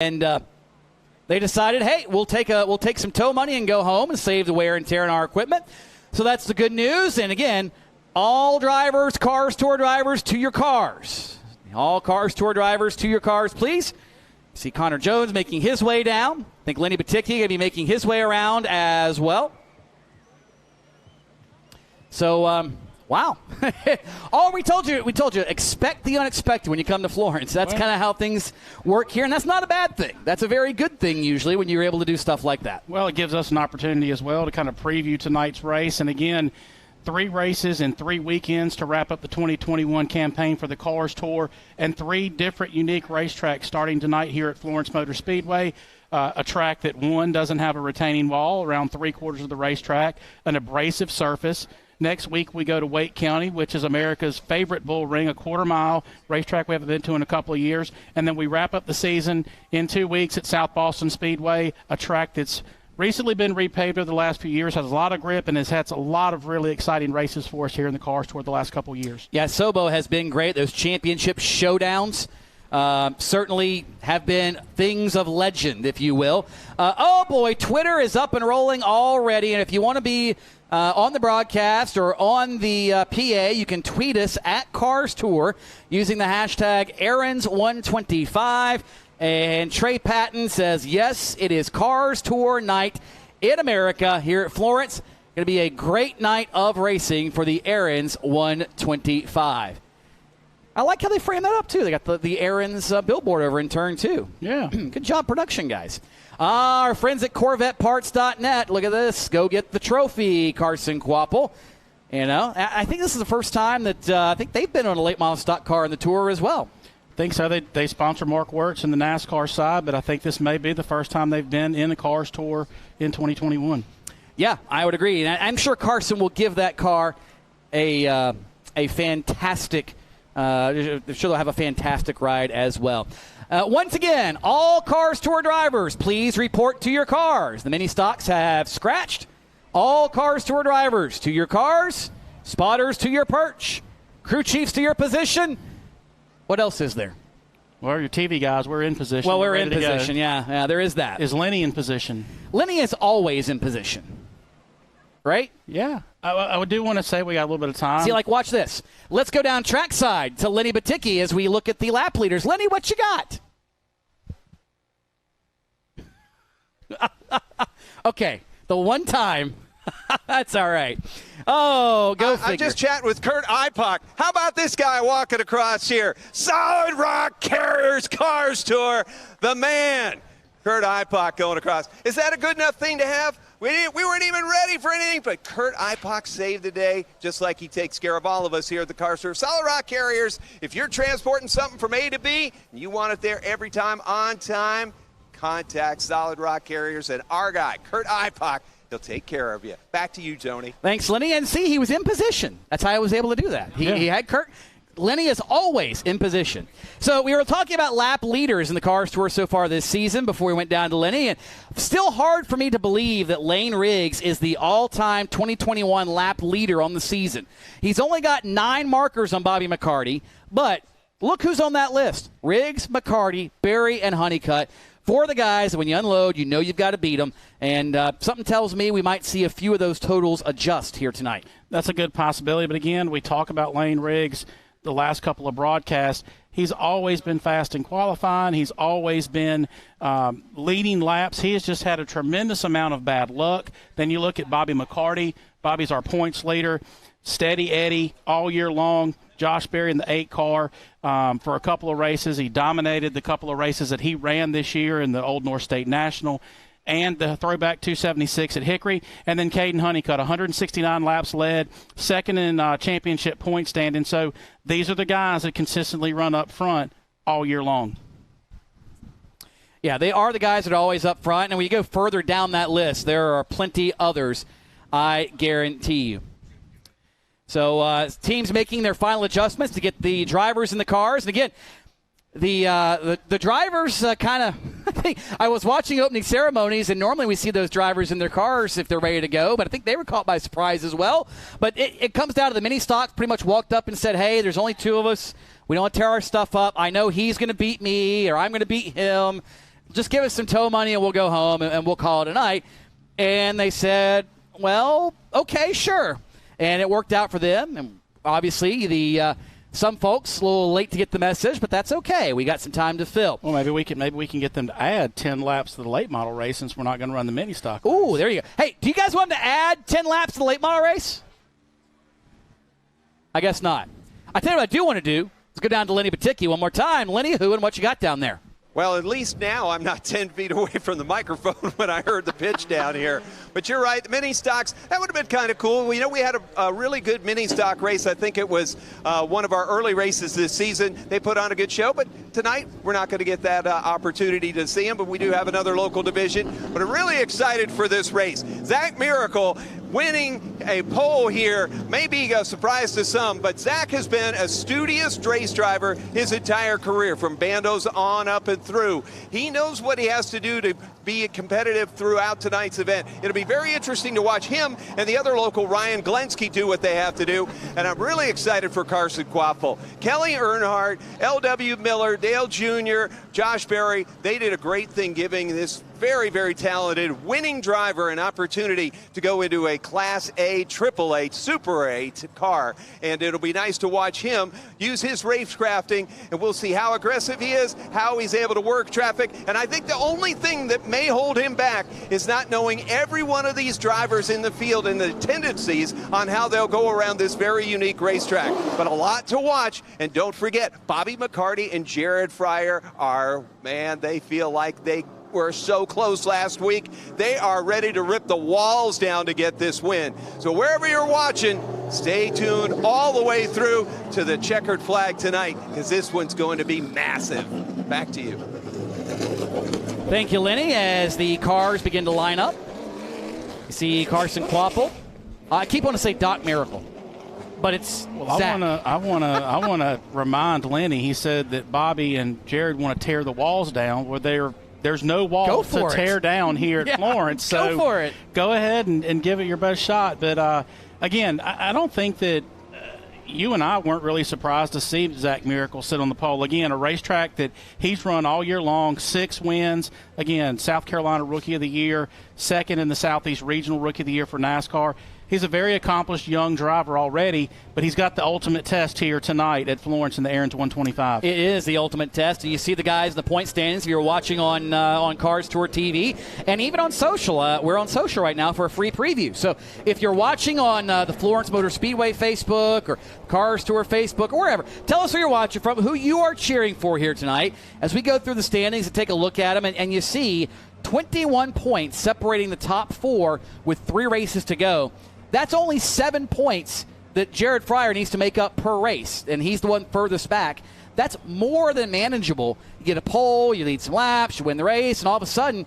And they decided, hey, we'll take some tow money and go home and save the wear and tear on our equipment. So that's the good news. And again, all drivers, Cars Tour drivers, to your cars. All Cars Tour drivers, to your cars, please. See Connor Jones making his way down. I think Lenny Baticki going to be making his way around as well. So, wow. Oh, we told you, expect the unexpected when you come to Florence. That's kind of how things work here, and that's not a bad thing. That's a very good thing usually when you're able to do stuff like that. Well, it gives us an opportunity as well to kind of preview tonight's race. And again, 3 races and 3 weekends to wrap up the 2021 campaign for the Cars Tour, and 3 different unique racetracks starting tonight here at Florence Motor Speedway. A track that, one, doesn't have a retaining wall around 3/4 of the racetrack, an abrasive surface. Next week, we go to Wake County, which is America's favorite bull ring, a quarter-mile racetrack we haven't been to in a couple of years. And then we wrap up the season in 2 weeks at South Boston Speedway, a track that's recently been repaved over the last few years, has a lot of grip, and has had a lot of really exciting races for us here in the Cars Tour the last couple of years. Yeah, Sobo has been great. Those championship showdowns certainly have been things of legend, if you will. Oh, boy, Twitter is up and rolling already, and if you want to be on the broadcast or on the PA, you can tweet us at Cars Tour using the hashtag Aaron's125. And Trey Patton says, yes, it is Cars Tour night in America here at Florence. Going to be a great night of racing for the Aaron's 125. I like how they frame that up, too. They got the Aaron's billboard over in turn 2. Yeah. Good job, production guys. Our friends at CorvetteParts.net. Look at this. Go get the trophy, Carson Quapple. You know, I think this is the first time that I think they've been on a late model stock car in the Tour as well. I think so. They sponsor Mark Wirtz in the NASCAR side, but I think this may be the first time they've been in the Cars Tour in 2021. Yeah, I would agree. And I'm sure Carson will give that car a fantastic sure they'll have a fantastic ride as well. Once again, all Cars Tour drivers, please report to your cars. The mini stocks have scratched. All Cars Tour drivers to your cars. Spotters to your perch. Crew chiefs to your position. What else is there? Well, your TV guys, we're in position. Well, we're in position, yeah, there is that. Is Lenny in position? Lenny is always in position, right? Yeah. I do want to say we got a little bit of time. See, watch this. Let's go down trackside to Lenny Baticki as we look at the lap leaders. Lenny, what you got? Okay, the one time. That's all right. Oh, go figure. I just chatted with Kurt Ipock. How about this guy walking across here? Solid Rock Carriers Cars Tour, the man. Kurt Ipock going across. Is that a good enough thing to have? We weren't even ready for anything, but Kurt Ipock saved the day, just like he takes care of all of us here at the Cars Tour. Solid Rock Carriers, if you're transporting something from A to B, and you want it there every time on time, contact Solid Rock Carriers and our guy, Kurt Ipock. He'll take care of you. Back to you, Tony. Thanks, Lenny. And see, he was in position. That's how I was able to do that. He had Kurt. Lenny is always in position. So we were talking about lap leaders in the Cars Tour so far this season before we went down to Lenny. And still hard for me to believe that Lane Riggs is the all-time 2021 lap leader on the season. He's only got 9 markers on Bobby McCarty, but look who's on that list. Riggs, McCarty, Berry, and Honeycutt. 4 of the guys that when you unload, you know you've got to beat them. And something tells me we might see a few of those totals adjust here tonight. That's a good possibility. But, again, we talk about Lane Riggs the last couple of broadcasts. He's always been fast in qualifying. He's always been leading laps. He has just had a tremendous amount of bad luck. Then you look at Bobby McCarty. Bobby's our points leader. Steady Eddie all year long. Josh Berry in the 8 car for a couple of races. He dominated the couple of races that he ran this year in the Old North State National and the throwback 276 at Hickory. And then Caden Honeycutt, 169 laps led, second in championship point standing. So these are the guys that consistently run up front all year long. Yeah, they are the guys that are always up front. And when you go further down that list, there are plenty others, I guarantee you. So teams making their final adjustments to get the drivers in the cars. And again, the drivers kind of – I think I was watching opening ceremonies, and normally we see those drivers in their cars if they're ready to go, but I think they were caught by surprise as well. But it comes down to the mini stocks pretty much walked up and said, hey, there's only 2 of us. We don't want to tear our stuff up. I know he's going to beat me or I'm going to beat him. just give us some tow money and we'll go home and we'll call it a night. And they said, well, okay, sure. And it worked out for them. And obviously, some folks a little late to get the message, but that's okay. We got some time to fill. Well, maybe we can get them to add 10 laps to the late model race since we're not going to run the mini stock race. Ooh, there you go. Hey, do you guys want them to add 10 laps to the late model race? I guess not. I tell you what I do want to do. Let's go down to Lenny Baticki one more time. Lenny, who and what you got down there? Well, at least now I'm not 10 feet away from the microphone when I heard the pitch down here. But you're right, the mini stocks, that would have been kind of cool. We had a really good mini stock race. I think it was one of our early races this season. They put on a good show, but tonight we're not going to get that opportunity to see them, but we do have another local division. But I'm really excited for this race. Zach Miracle winning a pole here may be a surprise to some, but Zach has been a studious race driver his entire career, from bandos on up and through. He knows what he has to do to be competitive throughout tonight's event. It'll be very interesting to watch him and the other local, Ryan Glensky, do what they have to do, and I'm really excited for Carson Quaffle. Kelly Earnhardt, L.W. Miller, Dale Jr., Josh Berry, they did a great thing giving this very, very talented winning driver an opportunity to go into a Class A, AAA, Super 8 car. And it'll be nice to watch him use his race crafting, and we'll see how aggressive he is, how he's able to work traffic. And I think the only thing that may hold him back is not knowing every one of these drivers in the field and the tendencies on how they'll go around this very unique racetrack. But a lot to watch. And don't forget, Bobby McCarty and Jared Fryer are, man, they feel like they were so close last week. They are ready to rip the walls down to get this win. So wherever you're watching, stay tuned all the way through to the checkered flag tonight, because this one's going to be massive. Back to you. Thank you, Lenny. As the cars begin to line up, you see Carson Quaffle. I keep wanting to say Doc Miracle, but it's Zach. I want to remind Lenny. He said that Bobby and Jared want to tear the walls down where there's no wall to tear down here at Florence. So go for it. Go ahead and give it your best shot. But, again, I don't think that you and I weren't really surprised to see Zach Miracle sit on the pole. Again, a racetrack that he's run all year long, 6 wins. Again, South Carolina Rookie of the Year, second in the Southeast Regional Rookie of the Year for NASCAR. He's a very accomplished young driver already, but he's got the ultimate test here tonight at Florence in the Aaron's 125. It is the ultimate test. You see the guys in the point standings if you're watching on Cars Tour TV, and even on social. We're on social right now for a free preview. So if you're watching on the Florence Motor Speedway Facebook or Cars Tour Facebook or wherever, tell us where you're watching from, who you are cheering for here tonight as we go through the standings and take a look at them, and you see 21 points separating the top 4 with 3 races to go. That's only 7 points that Jared Fryer needs to make up per race, and he's the one furthest back. That's more than manageable. You get a pole, you lead some laps, you win the race, and all of a sudden,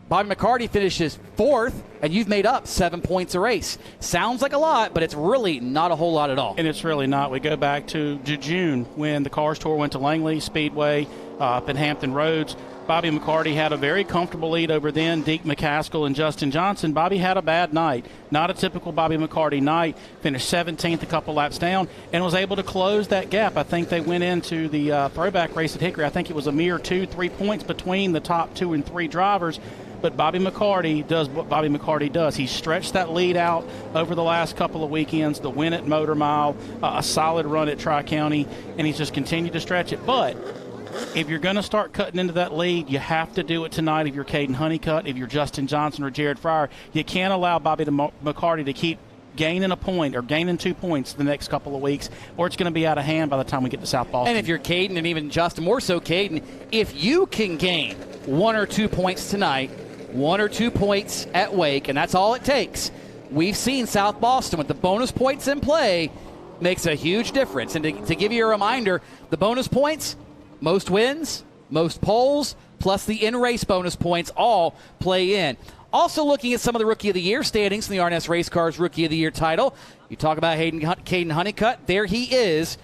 Bobby McCarty finishes 4th, and you've made up 7 points a race. Sounds like a lot, but it's really not a whole lot at all. And it's really not. We go back to June when the Cars Tour went to Langley Speedway up in Hampton Roads. Bobby McCarty had a very comfortable lead over then Deke McCaskill and Justin Johnson. Bobby had a bad night. Not a typical Bobby McCarty night. Finished 17th, a couple laps down, and was able to close that gap. I think they went into the throwback race at Hickory. I think it was a mere 2-3 points between the top 2 and 3 drivers. But Bobby McCarty does what Bobby McCarty does. He stretched that lead out over the last couple of weekends, the win at Motor Mile, a solid run at Tri-County, and he's just continued to stretch it. But if you're going to start cutting into that lead, you have to do it tonight. If you're Caden Honeycutt, if you're Justin Johnson or Jared Fryer, you can't allow Bobby McCarty to keep gaining a point or gaining 2 points the next couple of weeks, or it's going to be out of hand by the time we get to South Boston. And if you're Caden, and even Justin, more so Caden, if you can gain 1 or 2 points tonight, 1 or 2 points at Wake, and that's all it takes. We've seen South Boston with the bonus points in play makes a huge difference. And to give you a reminder, the bonus points, most wins, most poles, plus the in-race bonus points all play in. Also looking at some of the Rookie of the Year standings in the RNS Race Cars Rookie of the Year title. You talk about Caden Honeycutt. There he is,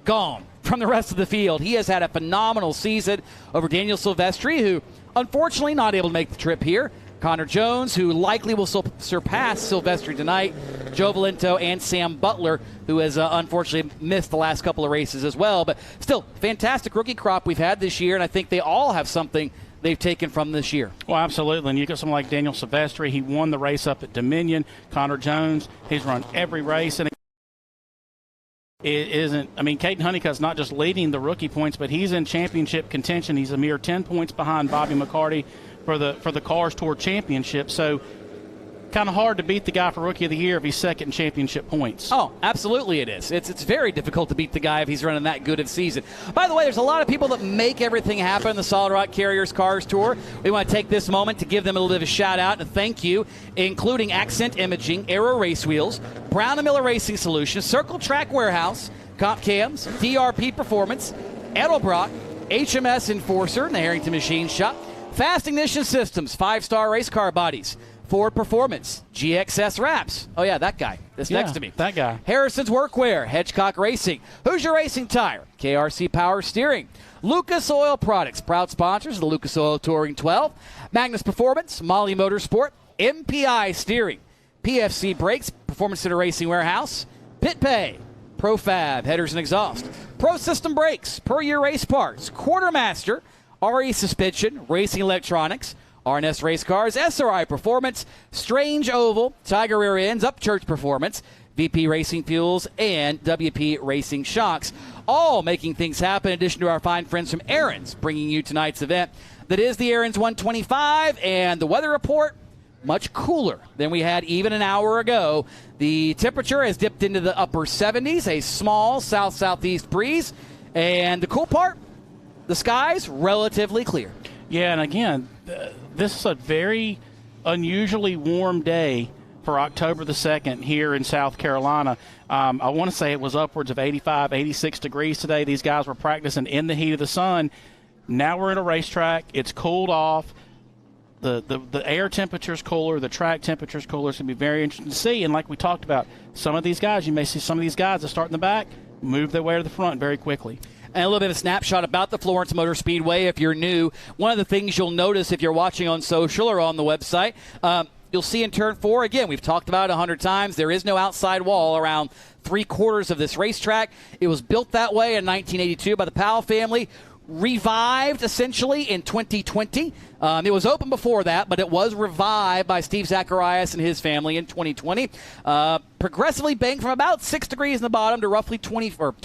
gone from the rest of the field. He has had a phenomenal season over Daniel Silvestri, who unfortunately not able to make the trip here. Connor Jones, who likely will surpass Silvestri tonight. Joe Valento and Sam Butler, who has unfortunately missed the last couple of races as well. But still, fantastic rookie crop we've had this year, and I think they all have something they've taken from this year. Well, absolutely. And you got someone like Daniel Silvestri. He won the race up at Dominion. Connor Jones, he's run every race. And it isn't, I mean, Caden Honeycutt's not just leading the rookie points, but he's in championship contention. He's a mere 10 points behind Bobby McCarty for the Cars Tour Championship. So kind of hard to beat the guy for Rookie of the Year if he's second in championship points. Oh, absolutely it is. It's very difficult to beat the guy if he's running that good of season. By the way, there's a lot of people that make everything happen in the Solid Rock Carriers Cars Tour. We want to take this moment to give them a little bit of a shout-out and thank you, including Accent Imaging, Aero Race Wheels, Brown & Miller Racing Solutions, Circle Track Warehouse, Comp Cams, DRP Performance, Edelbrock, HMS Enforcer, and the Harrington Machine Shop, Fast Ignition Systems, 5-Star Race Car Bodies, Ford Performance, GXS Wraps. Oh, yeah, that guy. That's next to me. That guy. Harrison's Workwear, Hedgecock Racing, Hoosier Racing Tire, KRC Power Steering, Lucas Oil Products, proud sponsors of the Lucas Oil Touring 12, Magnus Performance, Molly Motorsport, MPI Steering, PFC Brakes, Performance Center Racing Warehouse, Pit Pay, ProFab, Headers and Exhaust, Pro System Brakes, Per Year Race Parts, Quartermaster, RE Suspension, Racing Electronics, RNS Race Cars, SRI Performance, Strange Oval, Tiger Rear Ends, Upchurch Performance, VP Racing Fuels, and WP Racing Shocks, all making things happen in addition to our fine friends from Aaron's, bringing you tonight's event. That is the Aaron's 125, and the weather report, much cooler than we had even an hour ago. The temperature has dipped into the upper 70s, a small south-southeast breeze, and the cool part, the skies relatively clear. Yeah, and again, this is a very unusually warm day for October the 2nd here in South Carolina. I want to say it was upwards of 85, 86 degrees today. These guys were practicing in the heat of the sun. Now we're at a racetrack. It's cooled off. The air temperature's cooler. The track temperature's cooler. It's going to be very interesting to see. And like we talked about, some of these guys, you may see some of these guys that start in the back, move their way to the front very quickly. And a little bit of a snapshot about the Florence Motor Speedway if you're new. One of the things you'll notice if you're watching on social or on the website, you'll see in Turn 4, again, we've talked about it 100 times, there is no outside wall around 3/4 of this racetrack. It was built that way in 1982 by the Powell family, revived essentially in 2020. It was open before that, but it was revived by Steve Zacharias and his family in 2020. Progressively banked from about 6 degrees in the bottom to roughly 24,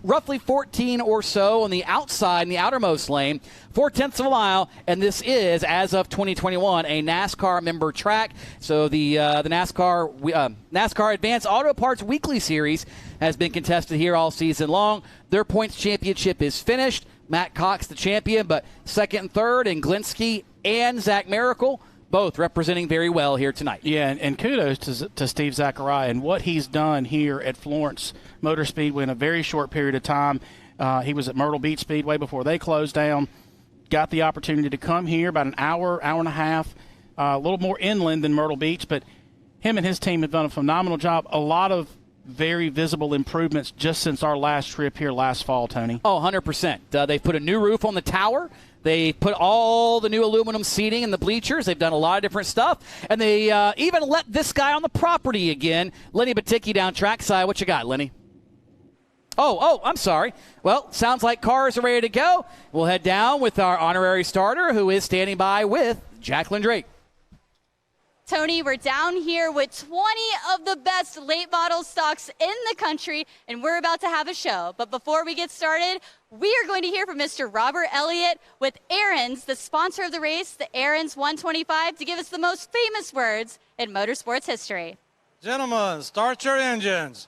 roughly 14 or so on the outside in the outermost lane, 0.4 of a mile, and this is, as of 2021, a NASCAR member track. So the NASCAR Advanced Auto Parts Weekly Series has been contested here all season long. Their points championship is finished. Matt Cox, the champion, but second and third, and Glinsky and Zach Miracle, both representing very well here tonight. Yeah, and kudos to Steve Zachariah and what he's done here at Florence Motor Speedway in a very short period of time. He was at Myrtle Beach Speedway before they closed down. Got the opportunity to come here about an hour and a half, a little more inland than Myrtle Beach, but him and his team have done a phenomenal job. A lot of very visible improvements just since our last trip here last fall, Tony. Oh, 100%. They've put a new roof on the tower. They put all the new aluminum seating in the bleachers. They've done a lot of different stuff. And they even let this guy on the property again, Lenny Baticki down trackside. What you got, Lenny? Oh, I'm sorry. Well, sounds like cars are ready to go. We'll head down with our honorary starter, who is standing by with Jacqueline Drake. Tony, we're down here with 20 of the best late model stocks in the country, and we're about to have a show. But before we get started, we are going to hear from Mr. Robert Elliott with Aaron's, the sponsor of the race, the Aaron's 125, to give us the most famous words in motorsports history. Gentlemen, start your engines.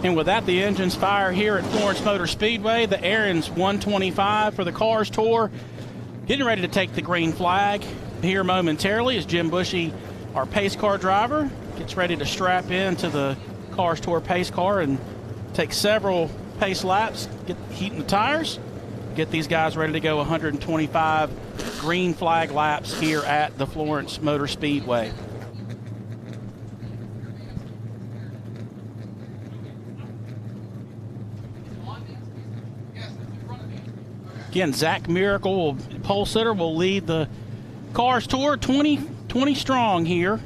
And with that, the engines fire here at Florence Motor Speedway. The Aaron's 125 for the Cars Tour. Getting ready to take the green flag here momentarily as Jim Bushy, our pace car driver, gets ready to strap into the Cars Tour pace car and take several pace laps, get heating the tires, get these guys ready to go 125 green flag laps here at the Florence Motor Speedway. Again, Zach Miracle, pole sitter, will lead the Cars Tour 20 strong here.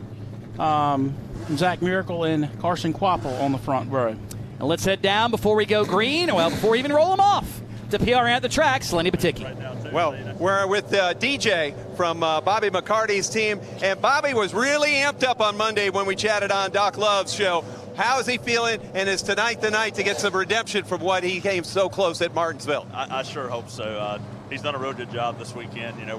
Zach Miracle and Carson Quapple on the front row. And let's head down before we go green. Well, before we even roll them off to PRN at the tracks, Lenny Baticki. Well, we're with DJ from Bobby McCarty's team, and Bobby was really amped up on Monday when we chatted on Doc Love's show. How is he feeling, and is tonight the night to get some redemption from what he came so close at Martinsville? I sure hope so. He's done a real good job this weekend. You know,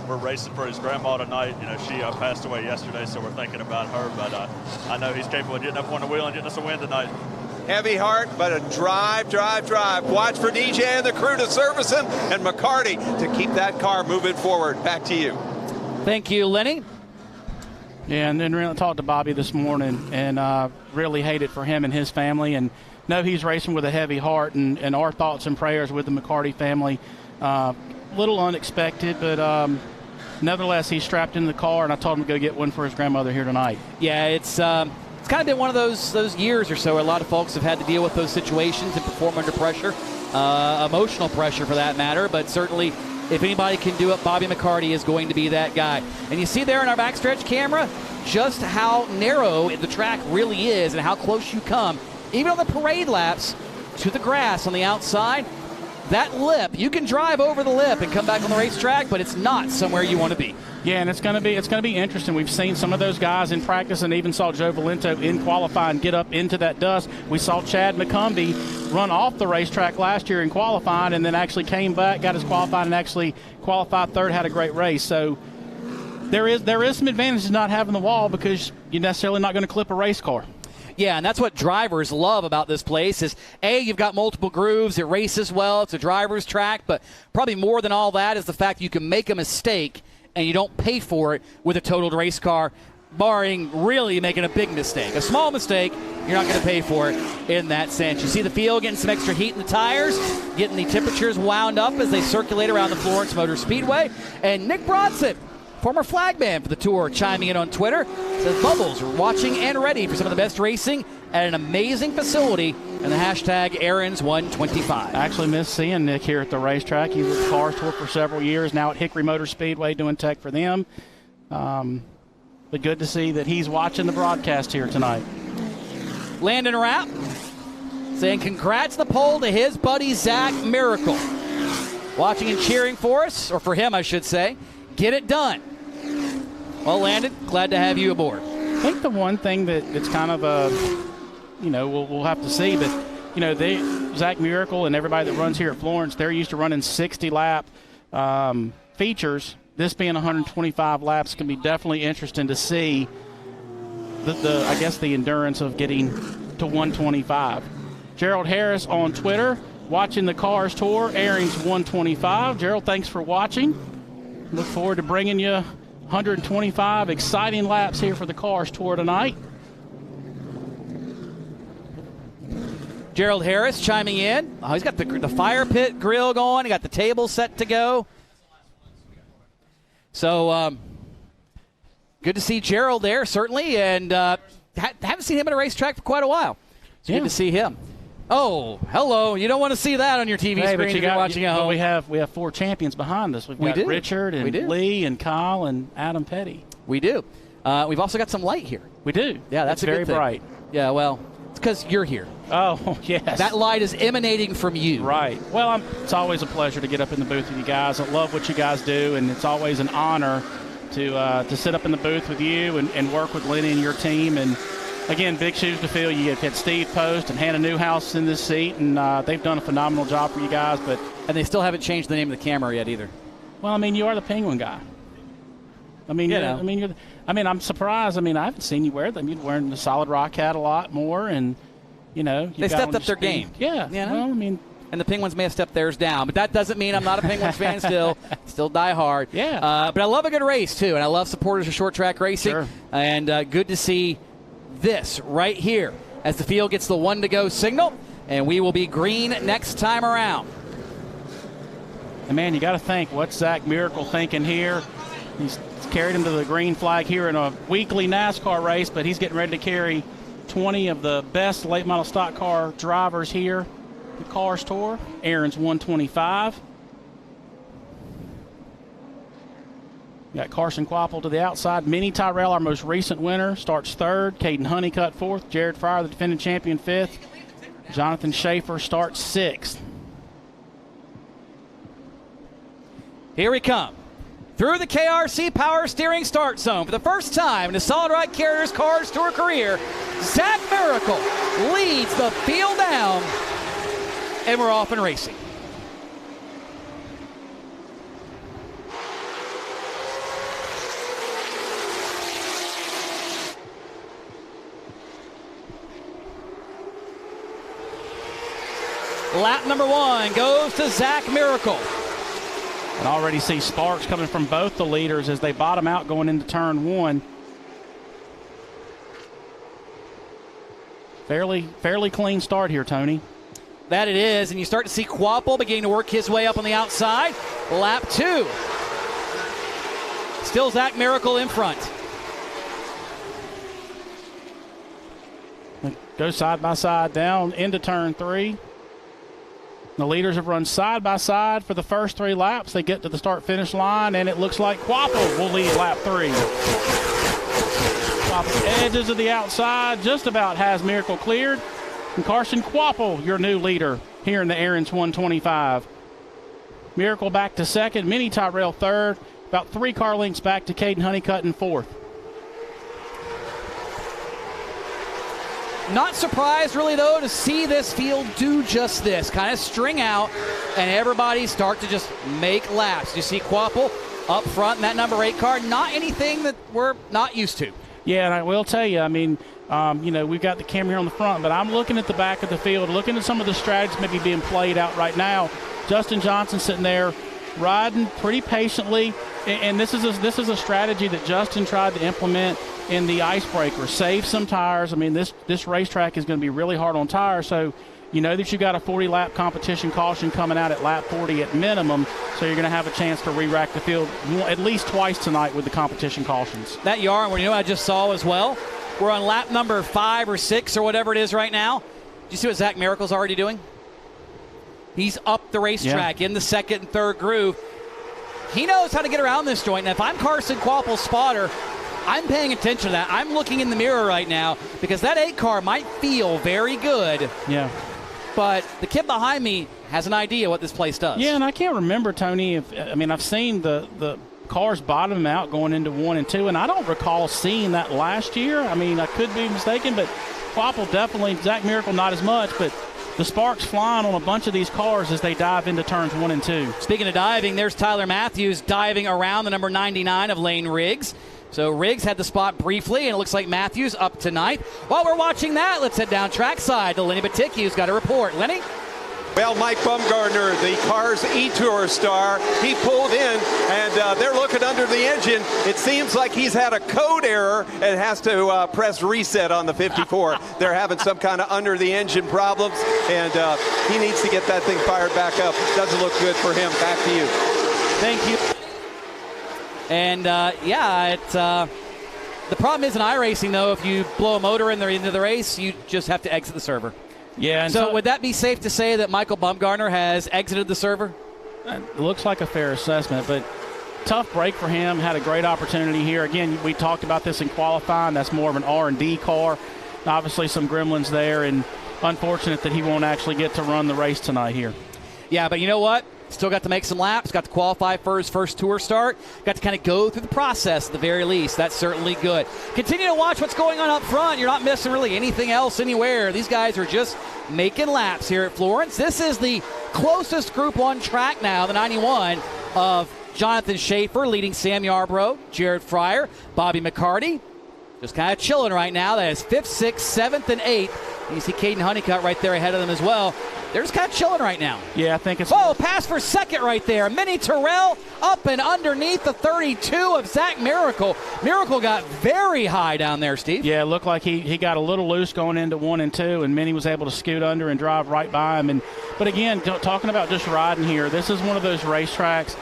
we're racing for his grandma tonight. You know, she passed away yesterday, so we're thinking about her. But I know he's capable of getting up on the wheel and getting us a win tonight. Heavy heart, but a drive. Watch for DJ and the crew to service him, and McCarty to keep that car moving forward. Back to you. Thank you, Lenny. Yeah, and then really talked to Bobby this morning, and really hate it for him and his family. And know he's racing with a heavy heart, and our thoughts and prayers with the McCarty family. Little unexpected, but nevertheless, he's strapped in the car, and I told him to go get one for his grandmother here tonight. Yeah, it's kind of been one of those years or so where a lot of folks have had to deal with those situations and perform under pressure, emotional pressure for that matter, but certainly if anybody can do it, Bobby McCarty is going to be that guy. And you see there in our backstretch camera just how narrow the track really is and how close you come, even on the parade laps, to the grass on the outside. That lip, you can drive over the lip and come back on the racetrack, but it's not somewhere you want to be. Yeah, and it's going to be interesting. We've seen some of those guys in practice, and even saw Joe Valento in qualifying get up into that dust. We saw Chad McCumbee run off the racetrack last year in qualifying, and then actually came back, got his qualifying, and actually qualified third, had a great race. So there is some advantage to not having the wall, because you're necessarily not going to clip a race car. Yeah, and that's what drivers love about this place is, A, you've got multiple grooves, it races well, it's a driver's track, but probably more than all that is the fact you can make a mistake and you don't pay for it with a totaled race car, barring really making a big mistake. A small mistake, you're not going to pay for it in that sense. You see the field getting some extra heat in the tires, getting the temperatures wound up as they circulate around the Florence Motor Speedway. And Nick Bronson, former flagman for the Tour, chiming in on Twitter, says Bubbles are watching and ready for some of the best racing at an amazing facility, and the hashtag Aaron's125. I actually miss seeing Nick here at the racetrack. He was with Cars Tour for several years, now at Hickory Motor Speedway doing tech for them. But good to see that he's watching the broadcast here tonight. Landon Rapp saying congrats the pole to his buddy Zach Miracle. Watching and cheering for us, or for him I should say. Get it done. Well, Landon, glad to have you aboard. I think the one thing that's kind of we'll have to see, but Zach Miracle and everybody that runs here at Florence, they're used to running 60-lap features. This being 125 laps can be definitely interesting to see the endurance of getting to 125. Gerald Harris on Twitter, watching the Cars Tour, Aaron's 125. Gerald, thanks for watching. Look forward to bringing you 125 exciting laps here for the Cars Tour tonight. Gerald Harris chiming in. Oh, he's got the fire pit grill going. He got the table set to go. So good to see Gerald there, certainly. And haven't seen him at a racetrack for quite a while. It's good to see him. Oh, hello. You don't want to see that on your TV screen if you're watching at home. We have 4 champions behind us. We've got Richard and Lee and Kyle and Adam Petty. We do. We've also got some light here. We do. Yeah, that's very bright. Yeah, well, it's because you're here. Oh, yes. That light is emanating from you. Right. Well, it's always a pleasure to get up in the booth with you guys. I love what you guys do, and it's always an honor to sit up in the booth with you and work with Lenny and your team. And again, big shoes to fill. You get Steve Post and Hannah Newhouse in this seat, and they've done a phenomenal job for you guys. And they still haven't changed the name of the camera yet either. Well, I mean, you are the Penguin guy. I mean, I'm surprised. I mean, I haven't seen you wear them. You're wearing the Solid Rock hat a lot more, and they stepped up their game. Yeah. Well, I mean, and the Penguins may have stepped theirs down, but that doesn't mean I'm not a Penguins fan still die hard. Yeah. But I love a good race too, and I love supporters of short track racing. Sure. And good to see this right here as the field gets the 1 to go signal, and we will be green next time around. And man, you got to think, what's Zach Miracle thinking here? He's carried him to the green flag here in a weekly NASCAR race, but he's getting ready to carry 20 of the best late model stock car drivers here, the Cars Tour. Aaron's 125. Got Carson Quapple to the outside. Minnie Tyrell, our most recent winner, starts third. Caden Honeycutt fourth. Jared Fryer, the defending champion, fifth. Jonathan Schaefer starts sixth. Here we come. Through the KRC Power Steering Start Zone for the first time in the Solid Rock Carriers Cars Tour career, Zach Miracle leads the field down, and we're off and racing. Lap number 1 goes to Zach Miracle. And already see sparks coming from both the leaders as they bottom out going into turn 1. Fairly clean start here, Tony. That it is, and you start to see Quapple beginning to work his way up on the outside. Lap 2. Still Zach Miracle in front. Go side by side down into turn 3. The leaders have run side by side for the first 3 laps. They get to the start-finish line, and it looks like Quapple will lead lap 3. Quapple edges to the outside, just about has Miracle cleared. And Carson Quapple, your new leader here in the Aaron's 125. Miracle back to second, Minnie Tyrell third, about 3 car lengths back to Caden Honeycutt in fourth. Not surprised, really, though, to see this field do just this. Kind of string out, and everybody start to just make laps. You see Quapple up front in that number 8 car. Not anything that we're not used to. Yeah, and I will tell you, I mean, we've got the camera here on the front, but I'm looking at the back of the field, looking at some of the strategies maybe being played out right now. Justin Johnson sitting there riding pretty patiently, and this is a strategy that Justin tried to implement in the icebreaker. Save some tires. I mean, this racetrack is going to be really hard on tires, so you know that you've got a 40-lap competition caution coming out at lap 40 at minimum, so you're going to have a chance to re-rack the field at least twice tonight with the competition cautions. That yarn, you know, I just saw as well. We're on lap number 5 or 6 or whatever it is right now. Do you see what Zach Miracle's already doing? He's up the racetrack in the second and third groove. He knows how to get around this joint. And if I'm Carson Quapple's spotter, I'm paying attention to that. I'm looking in the mirror right now because that 8 car might feel very good. Yeah. But the kid behind me has an idea what this place does. Yeah, and I can't remember, Tony, I've seen the cars bottom out going into 1 and 2, and I don't recall seeing that last year. I mean, I could be mistaken, but Quapple definitely, Zach Miracle not as much, but the sparks flying on a bunch of these cars as they dive into turns 1 and 2. Speaking of diving, there's Tyler Matthews diving around the number 99 of Lane Riggs. So Riggs had the spot briefly, and it looks like Matthews up tonight. While we're watching that, let's head down trackside to Lenny Baticki, who's got a report. Lenny? Well, Mike Bumgardner, the car's E-Tour star, he pulled in, and they're looking under the engine. It seems like he's had a code error and has to press reset on the 54. They're having some kind of under-the-engine problems, and he needs to get that thing fired back up. Doesn't look good for him. Back to you. Thank you. And, the problem is in iRacing, though, if you blow a motor in the end of the race, you just have to exit the server. Yeah. And so would that be safe to say that Michael Bumgardner has exited the server? It looks like a fair assessment, but tough break for him. Had a great opportunity here. Again, we talked about this in qualifying. That's more of an R&D car. Obviously some gremlins there, and unfortunate that he won't actually get to run the race tonight here. Yeah, but you know what? Still got to make some laps, got to qualify for his first tour start, got to kind of go through the process at the very least. That's certainly good. Continue to watch what's going on up front. You're not missing really anything else anywhere. These guys are just making laps here at Florence. This is the closest Group 1 track now, the 91, of Jonathan Schaefer leading Sam Yarbrough, Jared Fryer, Bobby McCarty. Just kind of chilling right now. That is 5th, 6th, 7th, and 8th. You see Caden Honeycutt right there ahead of them as well. They're just kind of chilling right now. Yeah, I think it's... Whoa, pass for second right there. Minnie Terrell up and underneath the 32 of Zach Miracle. Miracle got very high down there, Steve. Yeah, it looked like he got a little loose going into 1 and 2, and Minnie was able to scoot under and drive right by him. But again, talking about just riding here, this is one of those racetracks.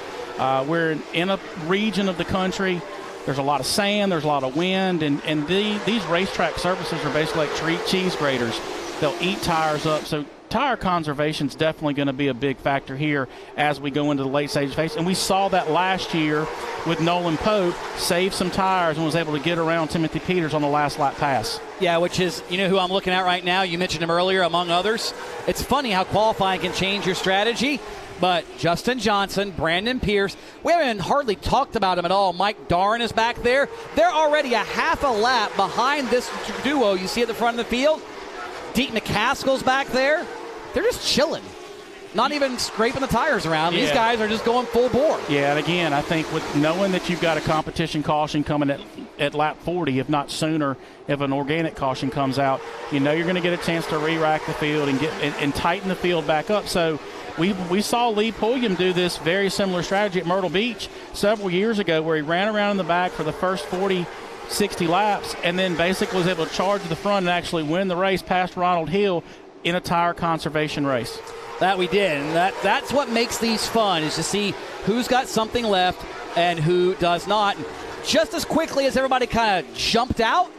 We're in a region of the country. There's a lot of sand, there's a lot of wind, and these racetrack surfaces are basically like cheese graters. They'll eat tires up. So tire conservation is definitely going to be a big factor here as we go into the late stage phase. And we saw that last year with Nolan Pope save some tires and was able to get around Timothy Peters on the last lap pass. Yeah, which is, you know who I'm looking at right now? You mentioned him earlier, among others. It's funny how qualifying can change your strategy. But Justin Johnson, Brandon Pierce, we haven't hardly talked about him at all. Mike Darn is back there. They're already a half a lap behind this duo you see at the front of the field. Deep McCaskill's back there. They're just chilling, not even scraping the tires around. Yeah. These guys are just going full bore. Yeah, and again, I think with knowing that you've got a competition caution coming at lap 40, if not sooner, if an organic caution comes out, you know you're going to get a chance to re-rack the field and and tighten the field back up. So we saw Lee Pulliam do this very similar strategy at Myrtle Beach several years ago, where he ran around in the back for the first 40-60 laps and then basically was able to charge the front and actually win the race past Ronald Hill in a tire conservation race. That we did, and that's what makes these fun, is to see who's got something left and who does not. And just as quickly as everybody kind of jumped out,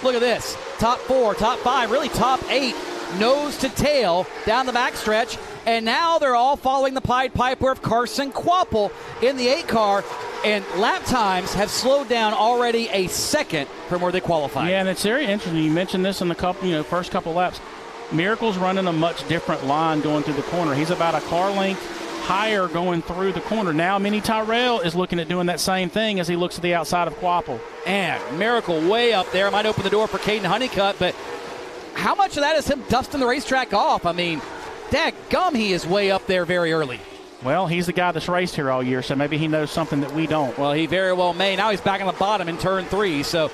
look at this. Top 4, top 5, really top 8, nose to tail down the backstretch. And now they're all following the Pied Piper of Carson Kvapil in the 8 car. And lap times have slowed down already a second from where they qualified. Yeah, and it's very interesting. You mentioned this in the first couple laps. Miracle's running a much different line going through the corner. He's about a car length higher going through the corner. Now Minnie Tyrell is looking at doing that same thing as he looks to the outside of Kvapil. And Miracle way up there. Might open the door for Caden Honeycutt, but how much of that is him dusting the racetrack off? I mean, dadgum, he is way up there very early. Well, he's the guy that's raced here all year, so maybe he knows something that we don't. Well, he very well may. Now he's back on the bottom in turn 3, so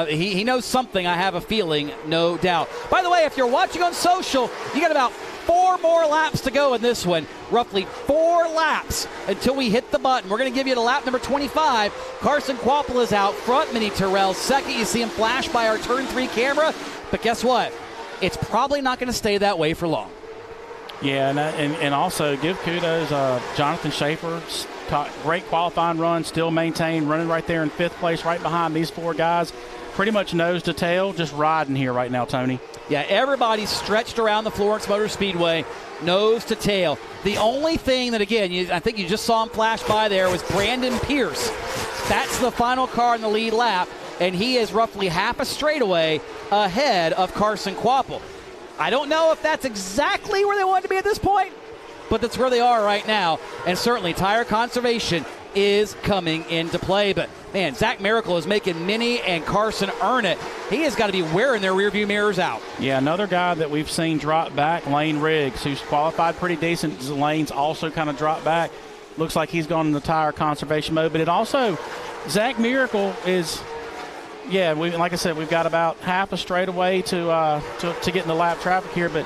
he knows something, I have a feeling, no doubt. By the way, if you're watching on social, you got about 4 more laps to go in this one. Roughly 4 laps until we hit the button. We're going to give you to lap number 25. Carson Kvapil is out front. Minnie Terrell second. You see him flash by our turn 3 camera. But guess what? It's probably not going to stay that way for long. Yeah, and also give kudos, Jonathan Schaefer, great qualifying run, still maintained, running right there in 5th place, right behind these 4 guys. Pretty much nose to tail, just riding here right now, Tony. Yeah, everybody's stretched around the Florence Motor Speedway, nose to tail. The only thing that, again, I think you just saw him flash by there was Brandon Pierce. That's the final car in the lead lap, and he is roughly half a straightaway ahead of Carson Kvapil. I don't know if that's exactly where they wanted to be at this point, but that's where they are right now. And certainly tire conservation is coming into play. But, man, Zach Miracle is making Minnie and Carson earn it. He has got to be wearing their rearview mirrors out. Yeah, another guy that we've seen drop back, Lane Riggs, who's qualified pretty decent. Lane's also kind of dropped back. Looks like he's gone in the tire conservation mode. But it also, Zach Miracle is... Yeah, like I said, we've got about half a straightaway to get in the lap traffic here. But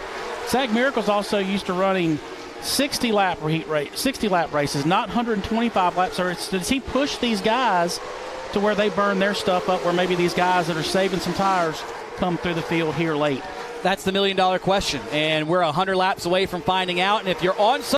Zach Miracle's also used to running 60 lap races, not 125 laps. Or does he push these guys to where they burn their stuff up, where maybe these guys that are saving some tires come through the field here late? That's the $1 million question, and we're 100 laps away from finding out. And if you're on